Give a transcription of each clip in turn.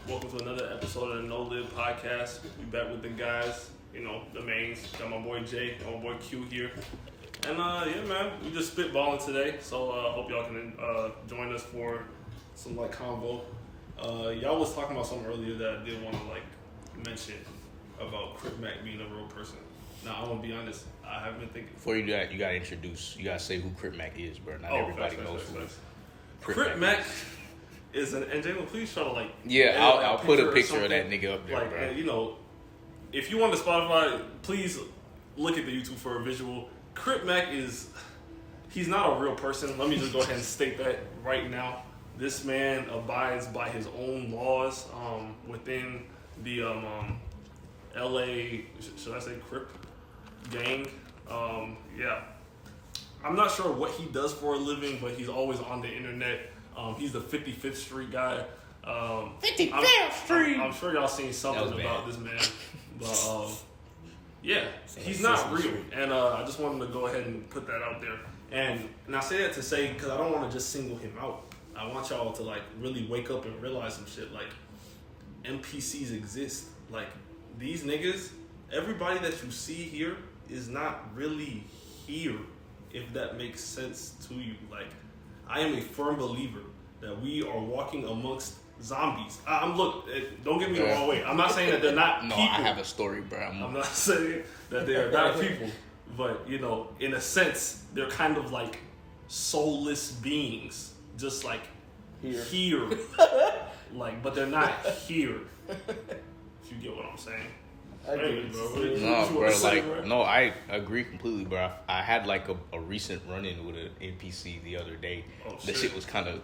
Welcome to another episode of the NoLidPodcast. We back with the guys, the mains. Got my boy Jay, got my boy Q here. And yeah, man, we just spitballing today. So hope y'all can join us for some convo. Y'all was talking about something earlier that I did want to mention about Crip Mac being a real person. Now I'm gonna be honest, I have been thinking. Before you do that, you gotta say who Crip Mac is, bro. Not everybody knows who Crip Mac is and Jalen, please try to Yeah, I'll put a picture of that nigga up there, bro. And, if you want the Spotify, please look at the YouTube for a visual. Crip Mac he's not a real person. Let me just go ahead and state that right now. This man abides by his own laws within the LA, should I say Crip gang? Yeah. I'm not sure what he does for a living, but he's always on the internet. He's the 55th Street guy. 55th Street! I'm sure y'all seen something about this man. But yeah, he's not real. And I just wanted to go ahead and put that out there. And I say that to say, because I don't want to just single him out. I want y'all to really wake up and realize some shit. NPCs exist. These niggas, everybody that you see here is not really here, if that makes sense to you. I am a firm believer that we are walking amongst zombies. Don't get me the wrong way. I'm not saying that they're not people. I have a story, bro. I'm not saying that they are not people. But, in a sense, they're kind of soulless beings. Just here. But they're not here. If you get what I'm saying. I agree completely, bro. I had a recent run-in with an NPC the other day. Oh, the shit was kind of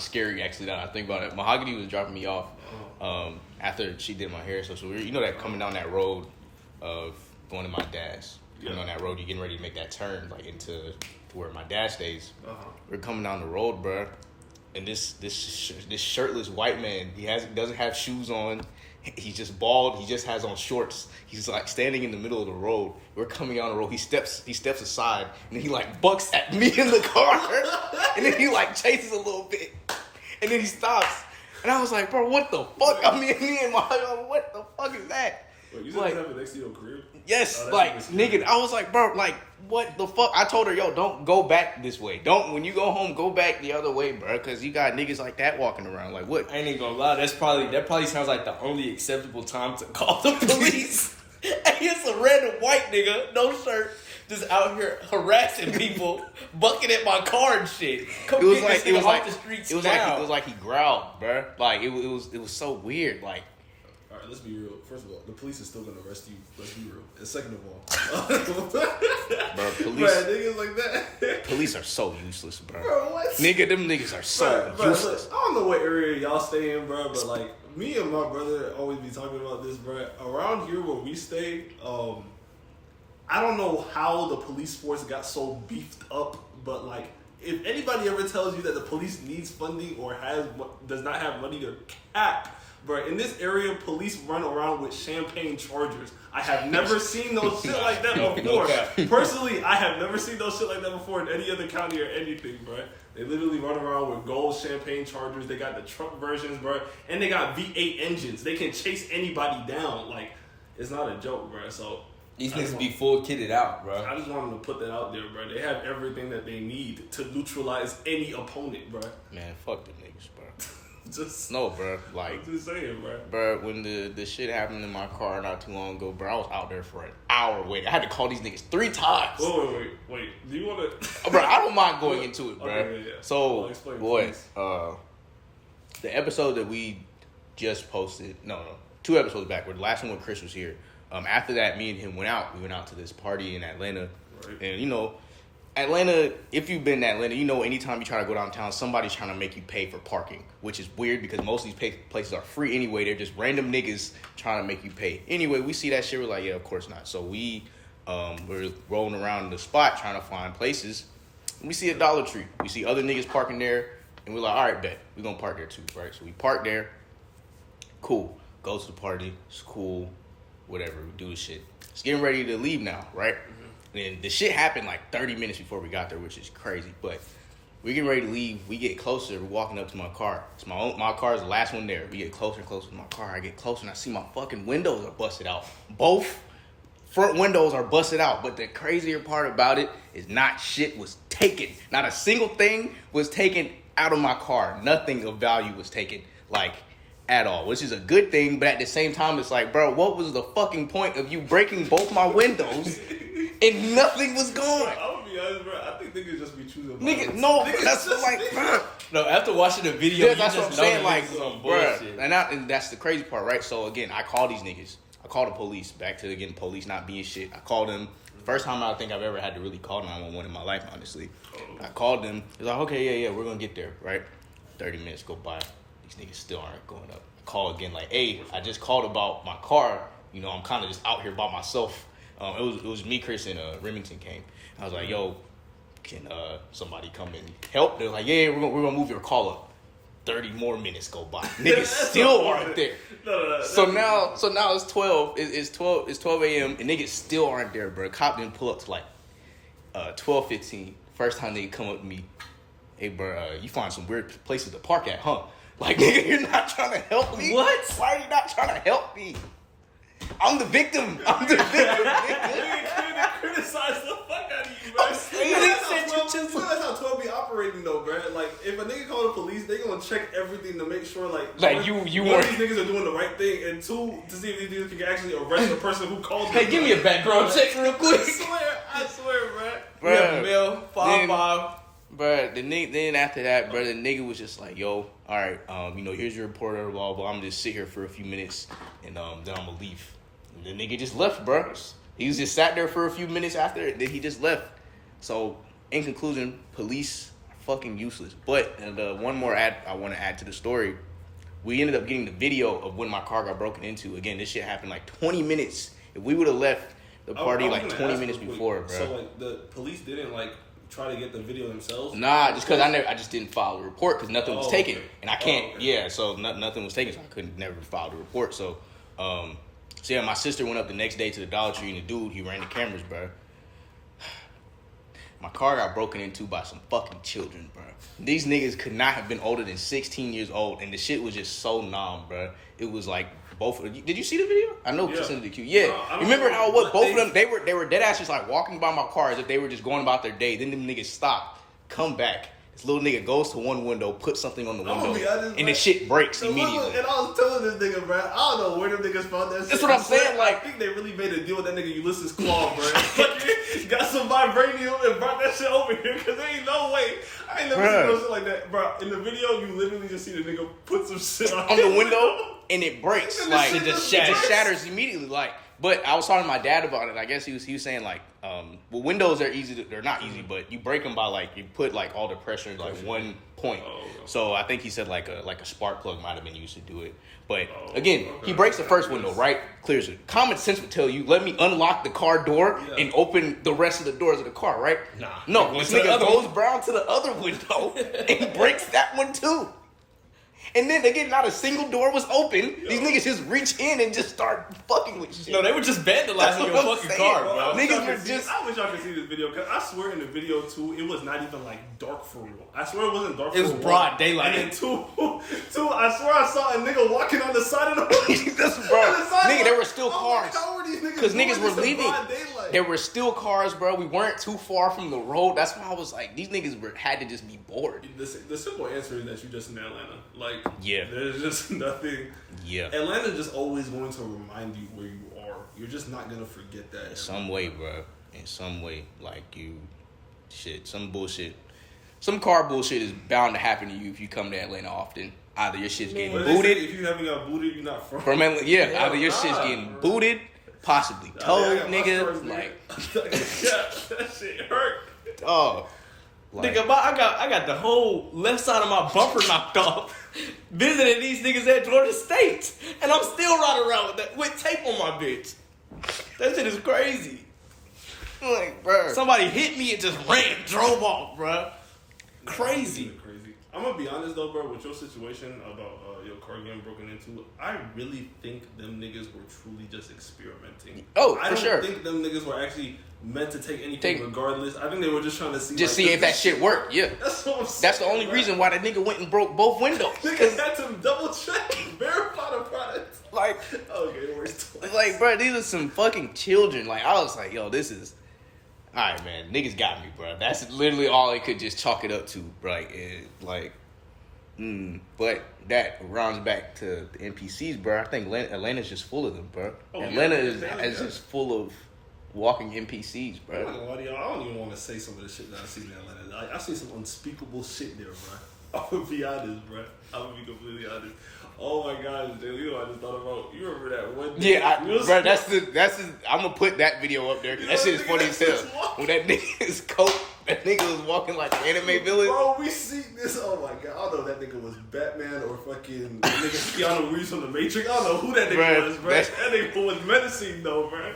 scary, actually, now that I think about it. Mahogany was dropping me off after she did my hair. So we that coming down that road of going to my dad's. Coming on that road, you're getting ready to make that turn into where my dad stays. We're coming down the road, bro. And this shirtless white man, doesn't have shoes on. He's just bald. He just has on shorts. He's standing in the middle of the road. We're coming on the road. He steps aside, and then he bucks at me in the car, and then he chases a little bit, and then he stops. And I was like, bro, what the fuck? I mean, me and my what the fuck is that? Wait, you just have it next to your crib? Yes, nigga. I was like, bro, what the fuck? I told her, yo, don't go back this way. When you go home, go back the other way, bro, because you got niggas like that walking around. What? I ain't even gonna lie. That probably sounds like the only acceptable time to call the police. Hey, it's a random white nigga, no shirt, just out here harassing people, bucking at my car and shit. It was like he growled, bro. It was so weird, All right, let's be real. First of all, the police is still gonna arrest you. Let's be real. And second of all, bro, police, niggas like that. Police are so useless, bro. Bro, what? Nigga, them niggas are so useless. Look, I don't know what area y'all stay in, bro, but me and my brother always be talking about this, bro. Around here where we stay, I don't know how the police force got so beefed up, but if anybody ever tells you that the police needs funding or does not have money to cap. Bro, in this area, police run around with champagne chargers. I have never seen those shit like that before. Personally, I have never seen those shit like that before in any other county or anything, bro. They literally run around with gold champagne chargers. They got the truck versions, bro. And they got V8 engines. They can chase anybody down. It's not a joke, bro. So these niggas be full kitted out, bro. I just wanted to put that out there, bro. They have everything that they need to neutralize any opponent, bro. Man, fuck them niggas, bro. No, bro. I'm just saying, bro. Bro, when the shit happened in my car not too long ago, bro, I was out there for an hour waiting. I had to call these niggas 3 times. Wait. Do you want to? Bro, I don't mind going into it, bro. Okay, yeah. So, explain, boy, the episode that we just posted, 2 episodes back, where the last one when Chris was here. After that, me and him went out. We went out to this party in Atlanta, right. And Atlanta, if you've been to Atlanta, anytime you try to go downtown, somebody's trying to make you pay for parking, which is weird because most of these places are free anyway. They're just random niggas trying to make you pay. Anyway, we see that shit. We're like, yeah, of course not. So we're rolling around the spot trying to find places. And we see a Dollar Tree. We see other niggas parking there. And we're like, all right, bet. We're going to park there too, right? So we park there. Cool. Go to the party. It's cool. Whatever. We do the shit. It's getting ready to leave now, right? And the shit happened 30 minutes before we got there, which is crazy. But We getting ready to leave. We get closer. We're walking up to my car. It's my car is the last one there. We get closer and closer to my car. I get closer and I see my fucking windows are busted out. Both front windows are busted out. But the crazier part about it is not shit was taken. Not a single thing was taken out of my car. Nothing of value was taken, like, at all. Which is a good thing, but at the same time, it's like, bro, what was the fucking point of you breaking both my windows and nothing was gone? I'm gonna be honest, bro. I think niggas just be choosing. Nigga, no, that's like, bro. No, after watching the video, Yeah, that's what I'm saying. Like, some bruh, bullshit. and that's the crazy part, right? So again, I call these niggas. I call the police. Back to again, police not being shit. I called them. First time I think I've ever had to really call 911 in my life, honestly. I called them. It's like, okay, yeah, we're gonna get there, right? 30 minutes go by. These niggas still aren't going up. I call again, like, hey, I just called about my car. You know, I'm kind of just out here by myself. It was me, Chris, and Remington came. I was like, yo, can somebody come and help? They're like, yeah, we're gonna move your call up. 30 more minutes go by. Niggas still aren't there. No. So now it's 12. It's 12 a.m. and niggas still aren't there, bro. Cop didn't pull up to like 12:15. First time they come up to me, hey, bro, you find some weird places to park at, huh? Like, nigga, you're not trying to help me. What? Why are you not trying to help me? I'm the victim. Nigga criticize the fuck out of you, bro. That's how 12 be operating though, bro. Like, if a nigga call the police, they gonna check everything to make sure, like you one weren't. of these niggas are doing the right thing, and two, to see if these niggas can actually arrest the person who called them. Hey, give me a background check real quick. I swear, bro. We have a mail, 5-5. Bruh, then after that, bruh, the nigga was just like, yo, all right, here's your reporter, blah, blah. I'm gonna just sit here for a few minutes, and then I'm gonna leave. And the nigga just left, bruh. He was just sat there for a few minutes after, then he just left. So, in conclusion, police are fucking useless. But, one more I want to add to the story. We ended up getting the video of when my car got broken into. Again, this shit happened like 20 minutes. If we would have left the party like 20 minutes before, bro. So, like, the police didn't, like, try to get the video themselves? Nah, just because I just didn't file the report because nothing was taken. Okay. And I can't, so nothing was taken, so I couldn't never file the report. So, yeah, my sister went up the next day to the Dollar Tree, and the dude, he ran the cameras, bro. My car got broken into by some fucking children, bro. These niggas could not have been older than 16 years old, and the shit was just so numb, bro. It was like both. Did you see the video? I know Chris sent it to you. Yeah, remember how it was? Both of them, they were dead ass just like walking by my car as if they were just going about their day. Then them niggas stop, come back. This little nigga goes to one window, puts something on the window, and the shit breaks immediately. And I was telling this nigga, bro, I don't know where them niggas found that shit. That's what I'm saying, like, I think they really made a deal with that nigga Ulysses Claw, bro. Got some vibranium and brought that shit over here, because there ain't no way. I ain't never seen no shit like that, bro. In the video, you literally just see the nigga put some shit on the window, and it breaks. And like, it just shatters immediately, like. But I was talking to my dad about it. I guess he was saying like, windows are easy. They're not easy, but you break them by like you put like all the pressure in like one point. So I think he said like a spark plug might have been used to do it. But again, he breaks the first window, right? Clears it. Common sense would tell you, let me unlock the car door and open the rest of the doors of the car, right? No, this nigga goes brown to the other window and breaks that one too. And then again, not a single door was open. These niggas just reach in and just start fucking with shit. No, they were just vandalizing your fucking car, bro. Niggas were just. I wish y'all could see this video, because I swear in the video too, it was not even like dark for real. I swear it wasn't dark for real. It was broad daylight. And then two, I swear I saw a nigga walking on the side of the road. Nigga, there were still cars. Because niggas were leaving. There were still cars, bro. We weren't too far from the road. That's why I was like, these niggas had to just be bored. The simple answer is that you're just in Atlanta. Like, yeah, there's just nothing. Yeah, Atlanta's just always going to remind you where you are. You're just not gonna forget that. In some way, bro. In some way, like some bullshit, some car bullshit is bound to happen to you if you come to Atlanta often. Either your shit's getting booted. If you haven't got booted, you're not from Atlanta. Yeah, either your shit's getting booted, possibly towed, nigga. Like, that shit hurt. Oh. Like, nigga, I got the whole left side of my bumper knocked off visiting these niggas at Georgia State, and I'm still riding around with tape on my bitch. That shit is crazy. Like, bro, somebody hit me and just drove off, bro. Crazy. I'm gonna be honest though, bro, with your situation about your car getting broken into, I really think them niggas were truly just experimenting. Oh, I for sure. don't think them niggas were actually meant to take anything regardless. I think they were just trying to see. Just see if that shit worked. Yeah. That's what I'm saying. That's the only reason why that nigga went and broke both windows. Niggas had to double check, verify the product. Like, okay, it works twice. like, bro, these are some fucking children. Like, I was like, yo, this is. Alright, man. Niggas got me, bro. That's literally all they could just chalk it up to, bro. But that rounds back to the NPCs, bro. I think Atlanta's just full of them, bro. Atlanta is just full of walking NPCs, bro. I'm not gonna lie to y'all. I don't even want to say some of the shit that I seen in Atlanta. I seen some unspeakable shit there, bro. I'm gonna be honest, bro. I'm gonna be completely honest. Oh my God, Jay, you know what I just thought about? You remember that one day? Yeah, bro. That's the. I'm gonna put that video up there because that shit is funny as hell. When that nigga's coat, that nigga was walking like an anime villain. Bro, we see this. Oh my God, I don't know if that nigga was Batman or fucking nigga Keanu Reeves from the Matrix. I don't know who that nigga was, bro. That nigga was menacing though, bro.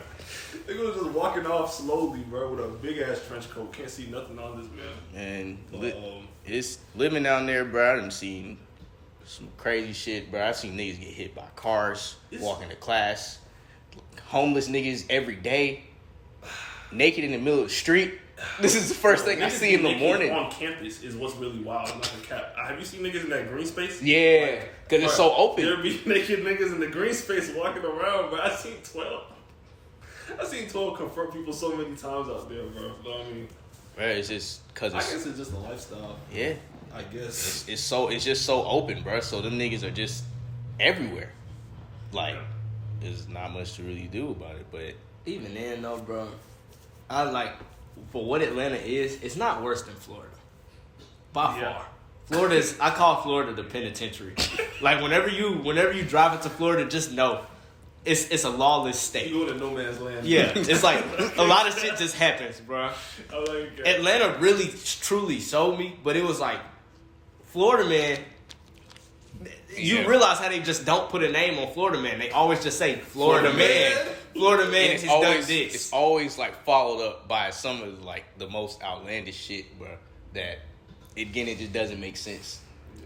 Nigga was just walking off slowly, bro, with a big ass trench coat. Can't see nothing on this man. And it's living down there, bro. I done seen some crazy shit, bro. I seen niggas get hit by cars, walking to class, homeless niggas every day, naked in the middle of the street. This is the first thing I see in the morning. On campus is what's really wild. I'm not gonna cap. Have you seen niggas in that green space? Yeah, because it's so open. There be naked niggas in the green space walking around, but I seen 12 confront people so many times out there, bro. You know what I mean? Bro, it's just because I guess it's just a lifestyle. Yeah. I guess. It's just so open, bro. So them niggas are just everywhere. Like, there's not much to really do about it, but even then, though, bro, I like for what Atlanta is. It's not worse than Florida, by far. I call Florida the penitentiary. Like whenever you drive into Florida, just know it's a lawless state. You go to no man's land. Yeah, it's like a lot of shit just happens, bro. I like it. Atlanta really truly showed me, but it was like Florida man. You realize how they just don't put a name on Florida man. They always just say Florida man. Florida man has done this. It's always like followed up by some of like the most outlandish shit, bro. That again, it just doesn't make sense.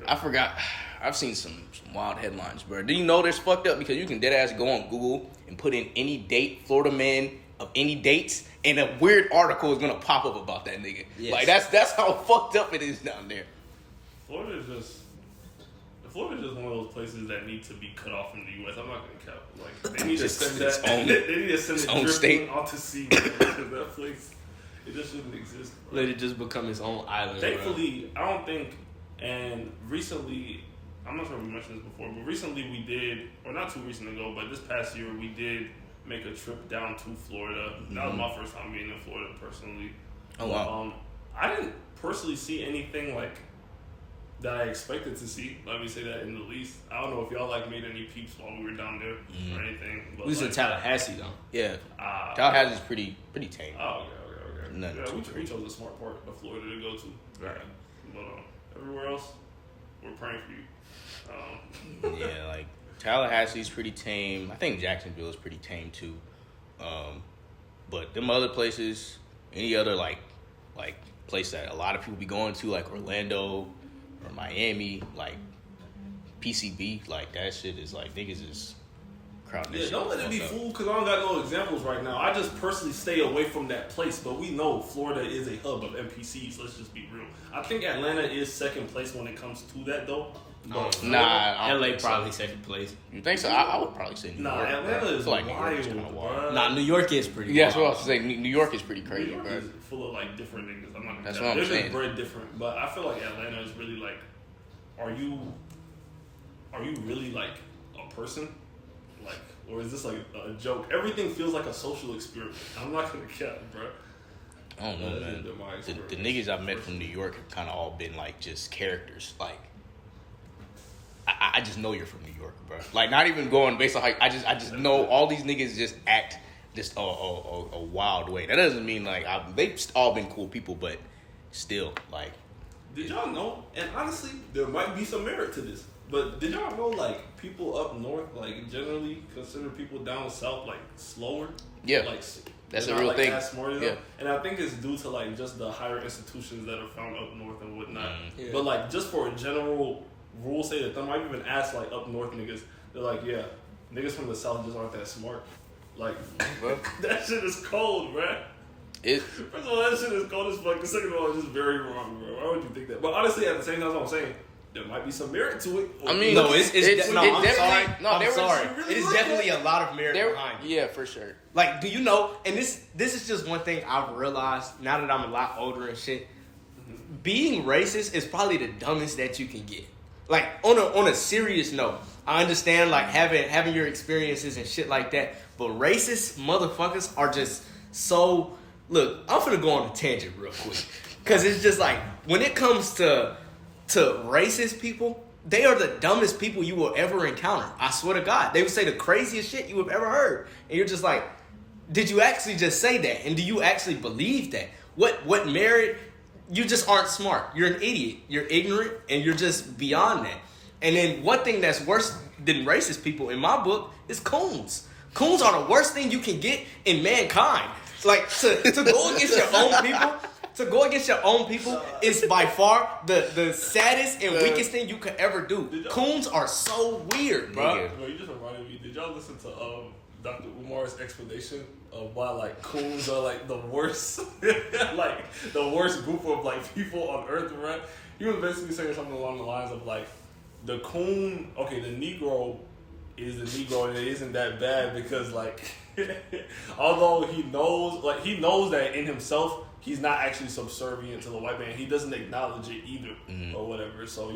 I forgot. I've seen some wild headlines, bro. Do you know this fucked up? Because you can dead ass go on Google and put in any date, Florida man of any dates, and a weird article is gonna pop up about that nigga. Yes. Like that's how fucked up it is down there. Florida is just one of those places that need to be cut off from the U.S. I'm not gonna cap. Like they need to send that. They need to send it drifting state onto sea because that place it just shouldn't exist. Bro. Let it just become its own island. Thankfully, bro. I don't think. And recently, I'm not sure if we mentioned this before, but recently we did, or not too recent ago, but this past year we did make a trip down to Florida. Mm-hmm. That was my first time being in Florida personally. Oh wow! I didn't personally see anything like that I expected to see. Let me say that in the least. I don't know if y'all like made any peeps while we were down there or anything. But we was in Tallahassee though. Yeah, Tallahassee's pretty tame. Oh, okay. We chose a smart part of Florida to go to. Right. But everywhere else, we're praying for you. Yeah, like Tallahassee's pretty tame. I think Jacksonville is pretty tame too. But them other places, any other like place that a lot of people be going to, like Orlando or Miami, like PCB, like that shit is like niggas is crowding. Yeah, don't let it be fooled because I don't got no examples right now. I just personally stay away from that place, but we know Florida is a hub of NPCs. Let's just be real. I think Atlanta is second place when it comes to that though. Nah, LA probably second place. You think so? I would probably say New York. Nah, Atlanta is like wild. Nah, New York is pretty. Yeah, that's what I was saying. New York is pretty crazy, New York bro. is full of like different niggas. I'm not gonna. That's tell what I'm saying. They're just bred different, but I feel like Atlanta is really like, are you really like a person, like, or is this like a joke? Everything feels like a social experiment. I'm not gonna cap, bro. I don't know, man. The niggas I've met from New York have kind of all been like just characters. Like, I just know you're from New York, bro. Like, not even going based on how I just know all these niggas just act just a wild way. That doesn't mean like they've all been cool people, but still, like. Did y'all know? And honestly, there might be some merit to this. But did y'all know like people up north like generally consider people down south like slower? Yeah. Like That's They're a real not, thing. As smart as Yeah. them. And I think it's due to like just the higher institutions that are found up north and whatnot. Yeah. But like just for a general rule, say that them, I've even asked like up north niggas. They're like, yeah, niggas from the south just aren't that smart. Like that shit is cold, bruh. First of all, that shit is cold as fuck. And second of all, it's just very wrong, bro. Why would you think that? But honestly, at the same time, that's what I'm saying. There might be some merit to it. I mean, No, I'm sorry. No, I'm there was sorry. really It is like definitely it. a lot of merit behind it. Yeah, for sure. Like, do you know? And this is just one thing I've realized now that I'm a lot older and shit. Being racist is probably the dumbest that you can get. Like on a serious note, I understand like having your experiences and shit like that, but racist motherfuckers are just so. Look, I'm finna go on a tangent real quick, cause it's just like when it comes to racist people, they are the dumbest people you will ever encounter. I swear to God, they would say the craziest shit you have ever heard, and you're just like, did you actually just say that? And do you actually believe that? What merit? You just aren't smart. You're an idiot. You're ignorant, and you're just beyond that. And then one thing that's worse than racist people in my book is coons. Coons are the worst thing you can get in mankind. Like to go against your own people. To go against your own people is by far the saddest and weakest thing you could ever do. Coons are so weird, bro. Bro, you just reminded me. Did y'all listen to Dr. Umar's explanation of why like coons are like the worst, like the worst group of like people on earth, right? He was basically saying something along the lines of like the coon. Okay, the Negro is the Negro, and it isn't that bad because like although he knows that in himself he's not actually subservient to the white man. He doesn't acknowledge it either, or whatever. So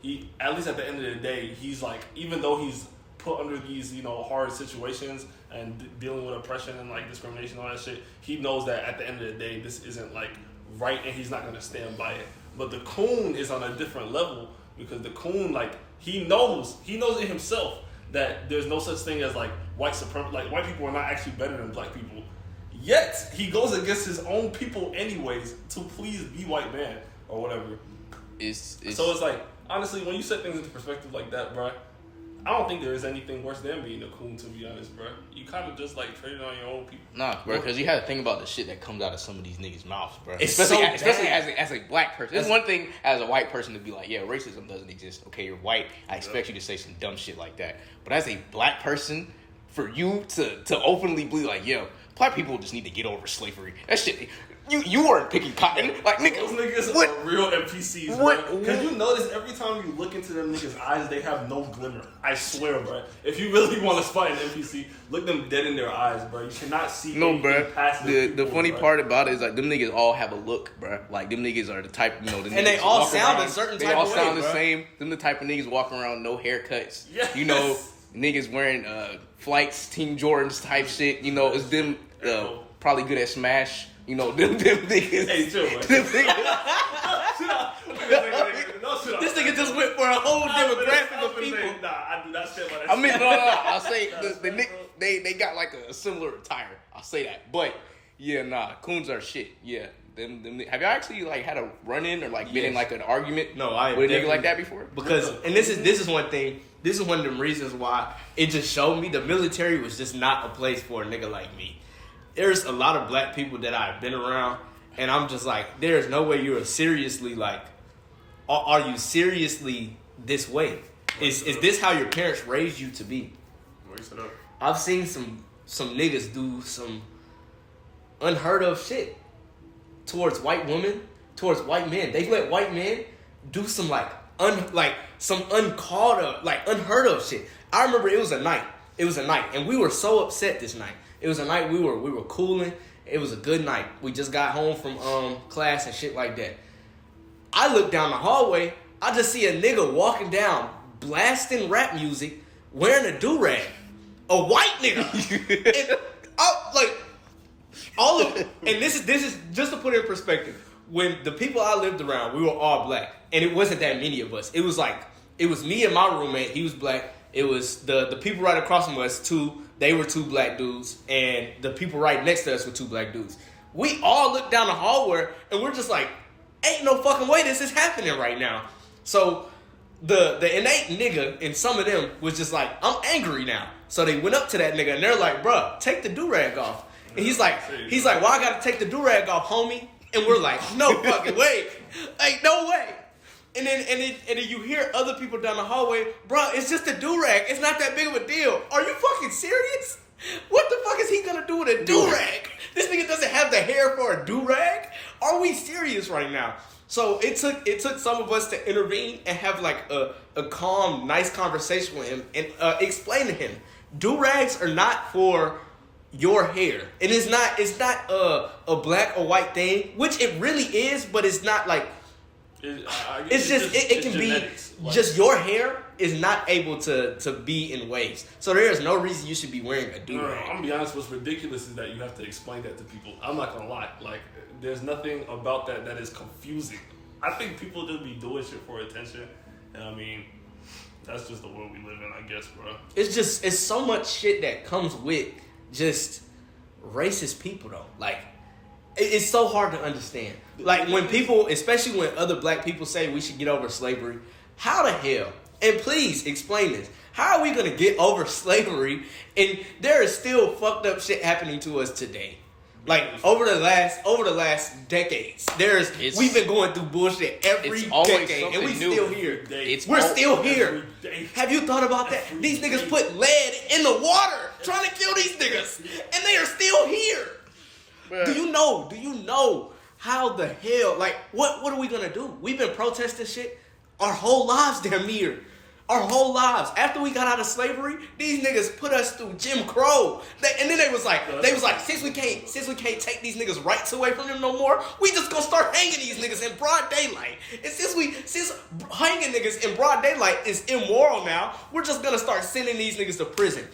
he at least at the end of the day, he's like, even though he's put under these hard situations and dealing with oppression and like discrimination and all that shit, he knows that at the end of the day this isn't like right, and he's not gonna stand by it. But the coon is on a different level because the coon, like, he knows it himself that there's no such thing as like white supremacy. Like, white people are not actually better than black people. Yet he goes against his own people anyways to please the white man or whatever. So it's like, honestly, when you set things into perspective like that, bro, I don't think there is anything worse than being a coon, to be honest, bro. You kind of just like traded on your own people. Nah, bro, because you have to think about the shit that comes out of some of these niggas' mouths, bro. Especially as a black person. It's one thing as a white person to be like, yeah, racism doesn't exist. Okay, you're white. I expect you to say some dumb shit like that. But as a black person, for you to openly be like, yo, black people just need to get over slavery. That shit, you weren't picking cotton. Like, nigga, those niggas what? are real NPCs, bro. Because you notice every time you look into them niggas' eyes, they have no glimmer. I swear, bro. If you really want to spot an NPC, look them dead in their eyes, bro. You cannot see anything past The funny part about it is like them niggas all have a look, bro. Like them niggas are the type, the And niggas they all sound around, a certain they type all of way, sound the bro. same. Them the type of niggas walking around no haircuts. Yes. Niggas wearing Flights, Team Jordans type shit. It's them probably good at Smash. Them niggas. Hey, chill, man. This nigga just went for a whole demographic of people. Nah, I do not stand by that. I mean, no. I'll say they got like a similar attire. I'll say that. But yeah, nah, coons are shit. Yeah. Them, have y'all actually like had a run in or like been in like an argument? No, I with a nigga like that before. Because this is one thing. This is one of them reasons why it just showed me the military was just not a place for a nigga like me. There's a lot of black people that I've been around, and I'm just like, there's no way you're seriously like, are you seriously this way? Is this how your parents raised you to be? I've seen some niggas do some unheard of shit towards white women, towards white men. They let white men do some some unheard of shit. I remember it was a night, and we were so upset this night. It was a night we were cooling. It was a good night. We just got home from class and shit like that. I look down the hallway. I just see a nigga walking down, blasting rap music, wearing a do-rag. A white nigga. And all of, and this is just to put it in perspective. When the people I lived around, we were all black, and it wasn't that many of us. It was me and my roommate. He was black. It was the people right across from us, they were two black dudes, and the people right next to us were two black dudes. We all looked down the hallway, and we're just like, ain't no fucking way this is happening right now. So the innate nigga in some of them was just like, I'm angry now. So they went up to that nigga, and they're like, bruh, take the do-rag off. And he's like, well, I gotta take the do-rag off, homie. And we're like, no fucking way. Like, no way. And then you hear other people down the hallway, bro, it's just a do-rag. It's not that big of a deal. Are you fucking serious? What the fuck is he gonna do with a do-rag? This nigga doesn't have the hair for a do-rag? Are we serious right now? So it took some of us to intervene and have like a calm, nice conversation with him and explain to him, do-rags are not for your hair. It's not a black or white thing, which it really is, but it's not like it can genetics. be just your hair is not able to be in waves. So there is no reason you should be wearing a do-rag. I'm gonna be honest, what's ridiculous is that you have to explain that to people. I'm not gonna lie. Like, there's nothing about that is confusing. I think people just be doing shit for attention. And I mean, that's just the world we live in, I guess, bro. It's so much shit that comes with just racist people, though. Like, it's so hard to understand. Like, when people, especially when other black people say we should get over slavery, how the hell, and please explain this, how are we going to get over slavery and there is still fucked up shit happening to us today? Like, over the last decades, we've been going through bullshit every decade, and we still here. We're still here. Have you thought about that? These niggas put lead in the water trying to kill these niggas, and they are still here. Bruh. Do you know how the hell, like, what are we gonna do? We've been protesting shit our whole lives, damn near. Our whole lives. After we got out of slavery, these niggas put us through Jim Crow. And then they was like, since we can't take these niggas' rights away from them no more, we just gonna start hanging these niggas in broad daylight. And since hanging niggas in broad daylight is immoral now, we're just gonna start sending these niggas to prison.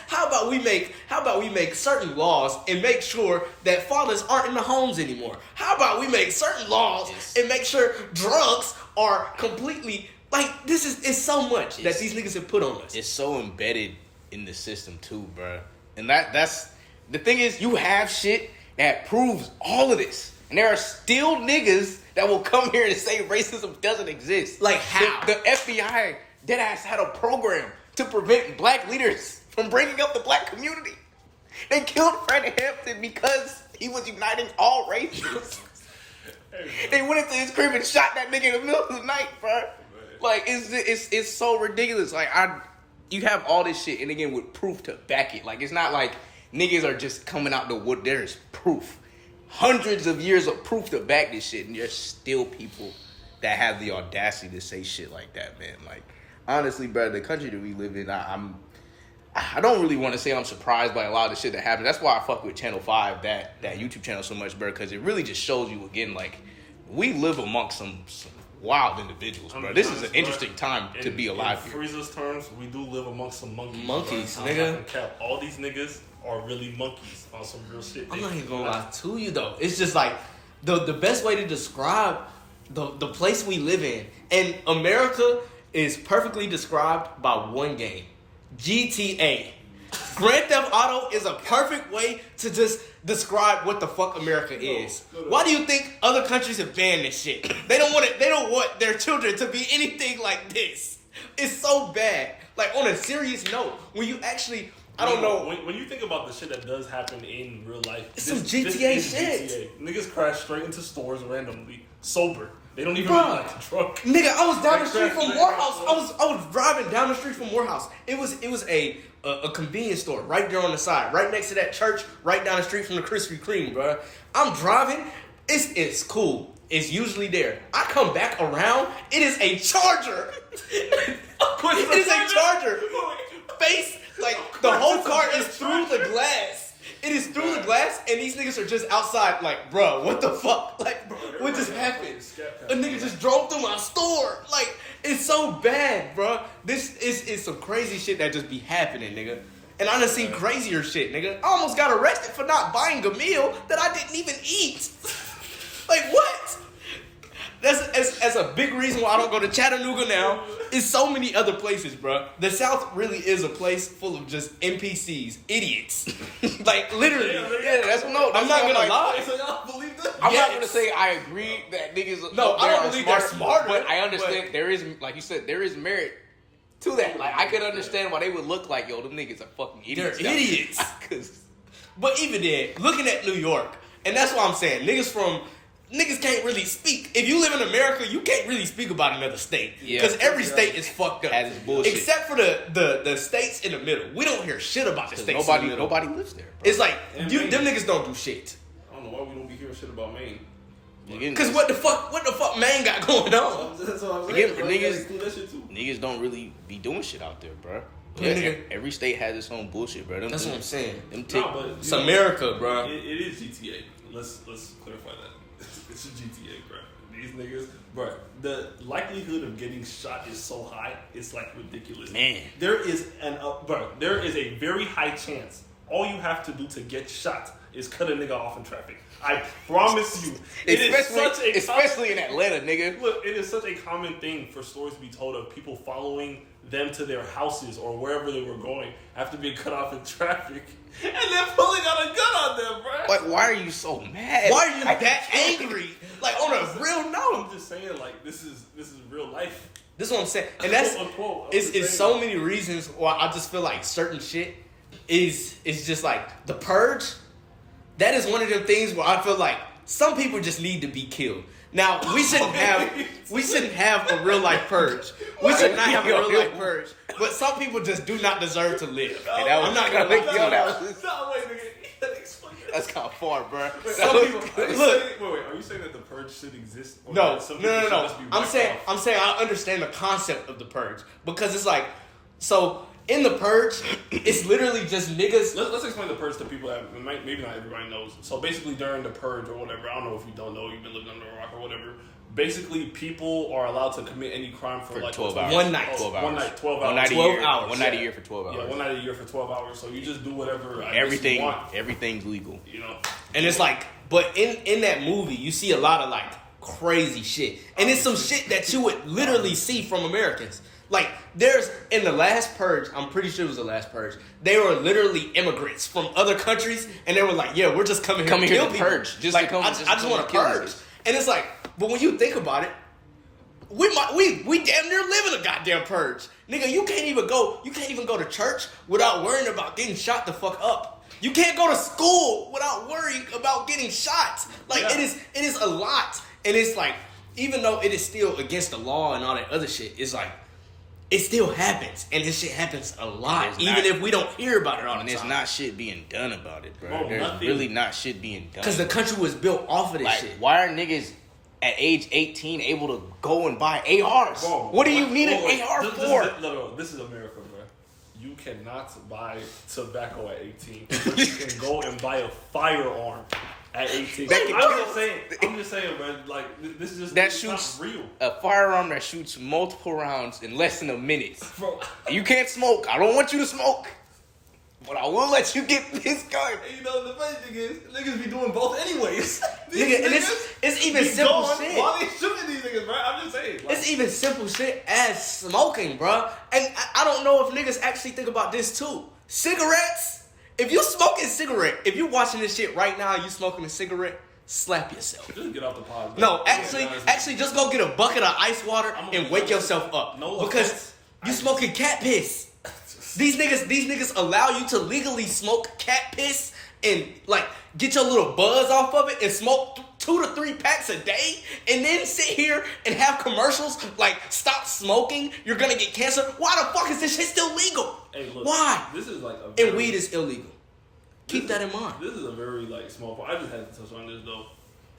How about we make certain laws and make sure that fathers aren't in the homes anymore? How about we make certain laws and make sure drugs are completely, like, it's so much that these niggas have put on us. It's so embedded in the system too, bro. And that's the thing is, you have shit that proves all of this, and there are still niggas that will come here and say racism doesn't exist. Like, how? The FBI deadass had a program to prevent black leaders from bringing up the black community. They killed Fred Hampton because he was uniting all races. They went into his crib and shot that nigga in the middle of the night, bro. Like, it's so ridiculous. Like, you have all this shit, and again, with proof to back it. Like, it's not like niggas are just coming out the wood. There's proof. Hundreds of years of proof to back this shit, and there's still people that have the audacity to say shit like that, man. Like, honestly, bro, the country that we live in, I don't really want to say I'm surprised by a lot of the shit that happened. That's why I fuck with Channel 5, that YouTube channel so much, bro, because it really just shows you, again, like, we live amongst some wild individuals, bro. This is an interesting time to be alive here. In Frieza's terms, we do live amongst some monkeys. Monkeys, bro. nigga. Cap. All these niggas are really monkeys on some real shit. I'm not even gonna lie to you, though. It's just like, the best way to describe the place we live in, and America is perfectly described by one game. GTA. Grand Theft Auto is a perfect way to just describe what the fuck America is. Why do you think other countries have banned this shit? They don't want their children to be anything like this. It's so bad. Like, on a serious note, when you actually, I don't know. When you think about the shit that does happen in real life, it's some GTA shit. GTA. Niggas crash straight into stores randomly, sober. They don't even Bruh, like drunk. Nigga, I was down the street from Morehouse. I was driving down the street from Morehouse. It was a convenience store right there on the side, right next to that church, right down the street from the Krispy Kreme, bro. I'm driving. It's cool. It's usually there. I come back around. It is a Charger. It is a Charger. Face, like, the whole car is through the glass. It is through the glass, and these niggas are just outside, like, bro, what the fuck? Like, what just happened? A nigga just drove through my store. Like, it's so bad, bro. This is some crazy shit that just be happening, nigga. And I done seen crazier shit, nigga. I almost got arrested for not buying a meal that I didn't even eat. Like, what? That's a big reason why I don't go to Chattanooga now. It's so many other places, bro. The South really is a place full of just NPCs, idiots. Like, literally. Yeah, I'm not gonna lie. So y'all believe that? I'm not gonna say I agree that niggas. No, I don't believe they're smarter. But I understand there is, like you said, there is merit to that. Like, I could understand why they would look like, yo, them niggas are fucking idiots. They're idiots. But even then, looking at New York, and that's what I'm saying, niggas can't really speak. If you live in America, you can't really speak about another state. Because every state is fucked up. Has its bullshit. Except for the states in the middle. We don't hear shit about the states in the middle. Nobody lives there, bro. It's like, them niggas don't do shit. I don't know why we don't be hearing shit about Maine. Because what the fuck Maine got going on? That's what I'm Again, saying. niggas don't really be doing shit out there, bro. Yeah, Every state has its own bullshit, bro. That's what I'm saying. It's America, bro. It is GTA. Let's clarify that. It's a GTA, bro. These niggas, bro. The likelihood of getting shot is so high, it's like ridiculous. Man, there is a very high chance. All you have to do to get shot is cut a nigga off in traffic. I promise you. Especially in Atlanta, nigga. Look, it is such a common thing for stories to be told of people following them to their houses or wherever they were going after being cut off in traffic and then pulling out a gun on them, bro. Like, why are you so mad? Why are you that angry? Like, on a real note. I'm just saying, like, this is real life. This is what I'm saying. And that's, it's so many reasons why I just feel like certain shit is just like, the purge, that is one of them things where I feel like some people just need to be killed. Now, we shouldn't have a real life purge. We should not have a real life purge. But some people just do not deserve to live. I'm not gonna make That's kind of far, bro. Some people, wait, are you saying that the purge should exist? Or No. I'm saying I understand the concept of the purge because it's like, so in the purge, it's literally just niggas. Let's explain the purge to people that maybe not everybody knows. So basically, during the purge or whatever, I don't know if you don't know, you've been living under a rock or whatever. Basically, people are allowed to commit any crime for like 12 hours. One night. 12 hours. One night, 12 hours. 12 hours. One night a year for 12 hours. Yeah, one night a year for 12 hours. So you just do whatever Everything, you want. everything's legal. You know? And it's like, but in that movie, you see a lot of like crazy shit. And it's some shit that you would literally see from Americans. Like, there's, in the last purge, I'm pretty sure it was the last purge, they were literally immigrants from other countries, and they were like, yeah, we're just coming here to kill people. Purge. I just want to purge. And it's like, but when you think about it, we damn near live in a goddamn purge. Nigga, you can't even go to church without worrying about getting shot the fuck up. You can't go to school without worrying about getting shot. Like, yeah. It is a lot. And it's like, even though it is still against the law and all that other shit, it's like, it still happens, and this shit happens a lot, even if we don't hear about it all the time. And there's not shit being done about it, bro. Bro, there's nothing. really not shit being done. Because the country was built off of this shit. Why are niggas at age 18 able to go and buy ARs? Bro, what do you need an AR for? No, this is America, bro. You cannot buy tobacco at 18, but you can go and buy a firearm at 18. I'm just saying, bro. Like, this is just not real. A firearm that shoots multiple rounds in less than a minute. Bro, you can't smoke. I don't want you to smoke, but I will let you get this gun. And you know the funny thing is, niggas be doing both anyways. Nigga, and it's even simple shit. While they shooting these niggas, bro. I'm just saying. Like, it's even simple shit as smoking, bro. And I don't know if niggas actually think about this too. Cigarettes. If you smoking cigarette, if you watching this shit right now, you smoking a cigarette, slap yourself. Just get off the pod. No, actually, just go get a bucket of ice water and wake yourself up. No, because you smoking cat piss. These niggas allow you to legally smoke cat piss and like get your little buzz off of it and smoke 2 to 3 packs a day and then sit here and have commercials like stop smoking, you're gonna get cancer. Why the fuck is this shit still legal? Hey, look, why? This is like and weed is illegal. Keep that in mind. This is a very like small part. I just had to touch on this though.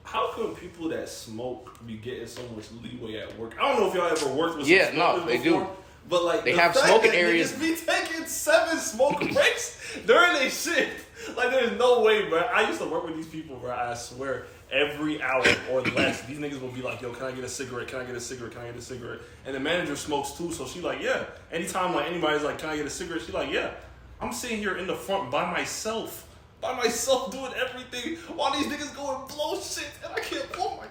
How come people that smoke be getting so much leeway at work? I don't know if y'all ever worked with some smokers they before, do. But like they have smoking areas. Be taking 7 smoke breaks during their shift. Like there's no way, bro. I used to work with these people, bro. I swear, every hour or less, these niggas will be like, "Yo, can I get a cigarette? Can I get a cigarette? Can I get a cigarette?" And the manager smokes too, so she like, "Yeah." Anytime like anybody's like, "Can I get a cigarette?" She like, "Yeah." I'm sitting here in the front by myself doing everything while these niggas go and blow shit, and I can't blow my.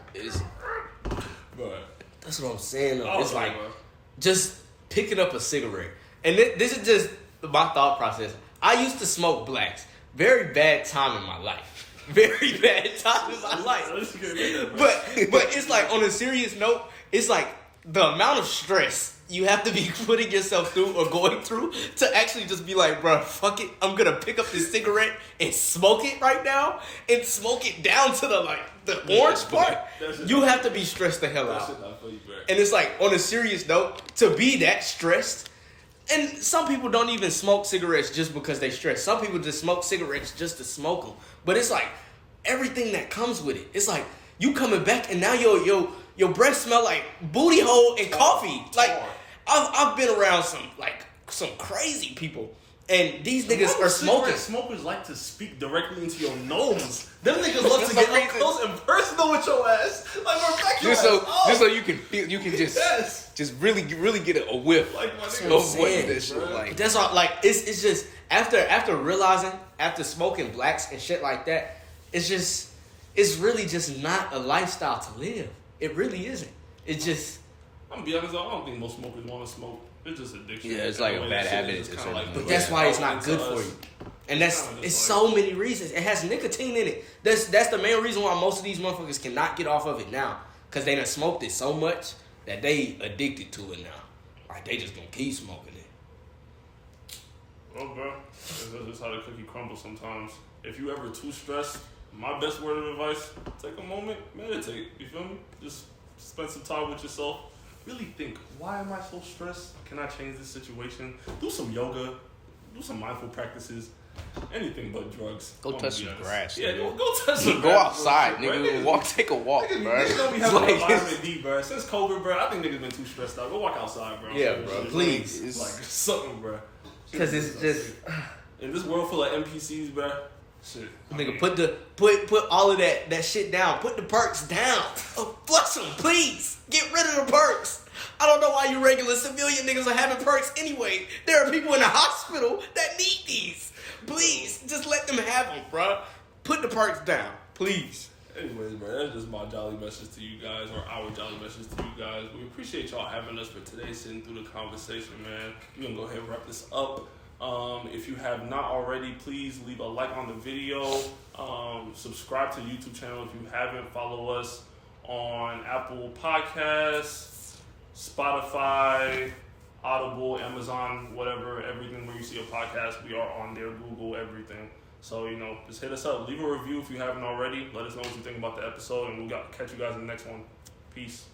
Bro, that's what I'm saying. Though. Oh, it's like bro. just picking up a cigarette, and this is just my thought process. I used to smoke blacks. Very bad time in my life. Very bad time in my life. But it's like on a serious note, it's like the amount of stress you have to be putting yourself through or going through to actually just be like, bro, fuck it. I'm gonna pick up this cigarette and smoke it right now and smoke it down to the orange part. You have to be stressed the hell out. And it's like, on a serious note, to be that stressed. And some people don't even smoke cigarettes just because they stress. Some people just smoke cigarettes just to smoke them. But it's like everything that comes with it. It's like you coming back and now your breath smell like booty hole and coffee. Like I've been around some crazy people, and these niggas are smoking. Smokers like to speak directly into your nose. Them niggas love to get up close and personal with your ass. Like we're back just so you can feel, you can just really get a whiff. Like my nigga of what this shit like. That's all. Like it's just after realizing, after smoking blacks and shit like that, it's really just not a lifestyle to live. It really isn't. It's just. I'm gonna be honest, I don't think most smokers want to smoke. It's just addiction. Yeah, it's like a bad habit. But that's why it's not good for you. And it's so many reasons. It has nicotine in it. That's the main reason why most of these motherfuckers cannot get off of it now. Because they done smoked it so much that they addicted to it now. Like, they just gonna keep smoking it. Well, bro, that's how the cookie crumbles sometimes. If you ever too stressed, my best word of advice, take a moment, meditate. You feel me? Just spend some time with yourself. Really think, why am I so stressed? Can I change this situation? Do some yoga. Do some mindful practices. Anything but drugs. Go touch some grass. Yeah, go touch some grass. Go outside, nigga. Take a walk, bro. Niggas don't be having vitamin D, bro. Since COVID, bro, I think niggas been too stressed out. Go walk outside, bro. Yeah, bro. Please. It's like something, bro. Because it's just... In this world full of NPCs, bro. Shit. Nigga, put all of that shit down. Put the perks down. Flush them, please. Get rid of the perks. I don't know why you regular civilian niggas are having perks anyway. There are people in the hospital that need these. Please, just let them have them, bro. Put the perks down, please. Anyways, bro, that's just my jolly message to you guys, or our jolly message to you guys. We appreciate y'all having us for today, sitting through the conversation, man. We're going to go ahead and wrap this up. If you have not already, please leave a like on the video. Subscribe to the YouTube channel if you haven't. Follow us on Apple Podcasts, Spotify, Audible, Amazon, whatever, everything where you see a podcast, we are on there, Google, everything. So, just hit us up. Leave a review if you haven't already. Let us know what you think about the episode, and we'll catch you guys in the next one. Peace.